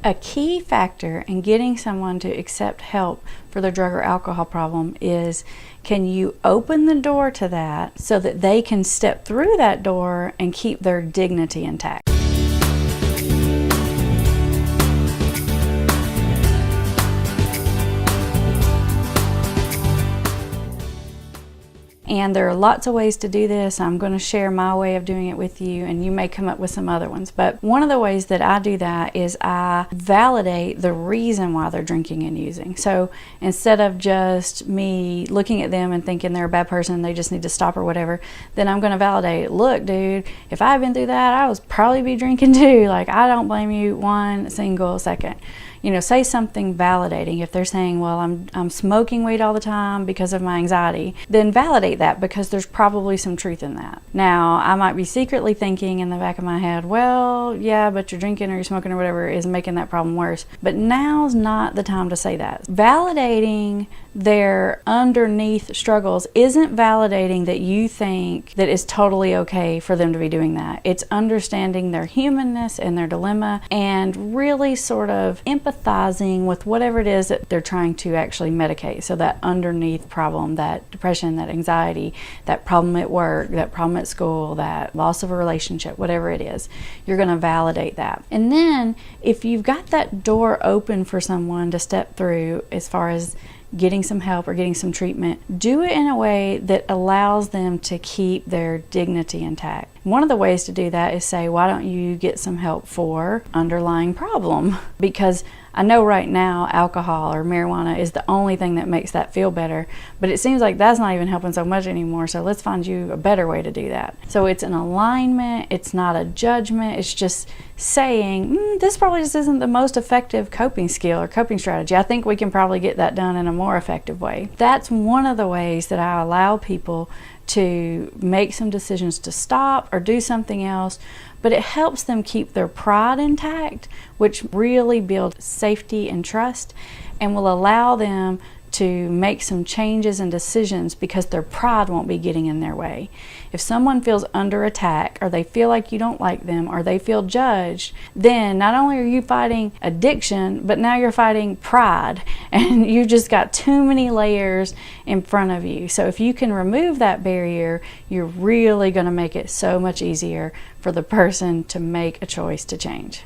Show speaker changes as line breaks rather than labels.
A key factor in getting someone to accept help for their drug or alcohol problem is, can you open the door to that so that they can step through that door and keep their dignity intact? And there are lots of ways to do this. I'm going to share my way of doing it with you, and you may come up with some other ones. But one of the ways that I do that is I validate the reason why they're drinking and using. So instead of just me looking at them and thinking they're a bad person, they just need to stop or whatever, then I'm going to validate, look, dude, if I had been through that, I would probably be drinking too. Like, I don't blame you one single second. You know, say something validating. If they're saying, well, I'm smoking weed all the time because of my anxiety, then validate that, because there's probably some truth in that. Now, I might be secretly thinking in the back of my head, well, yeah, but you're drinking or you're smoking or whatever is making that problem worse. But now's not the time to say that. Validating their underneath struggles isn't validating that you think that it's totally okay for them to be doing that. It's understanding their humanness and their dilemma, and really sort of empathizing with whatever it is that they're trying to actually medicate. So that underneath problem, that depression, that anxiety, that problem at work, that problem at school, that loss of a relationship, whatever it is, you're going to validate that. And then if you've got that door open for someone to step through as far as getting some help or getting some treatment, do it in a way that allows them to keep their dignity intact. One of the ways to do that is say, why don't you get some help for underlying problem? Because I know right now alcohol or marijuana is the only thing that makes that feel better, but it seems like that's not even helping so much anymore, so let's find you a better way to do that. So it's an alignment, it's not a judgment, it's just saying, this probably just isn't the most effective coping skill or coping strategy. I think we can probably get that done in a more effective way. That's one of the ways that I allow people to make some decisions to stop or do something else, but it helps them keep their pride intact, which really builds safety and trust, and will allow them to make some changes and decisions because their pride won't be getting in their way. If someone feels under attack, or they feel like you don't like them, or they feel judged, then not only are you fighting addiction, but now you're fighting pride, and you just got too many layers in front of you. So if you can remove that barrier, you're really going to make it so much easier for the person to make a choice to change.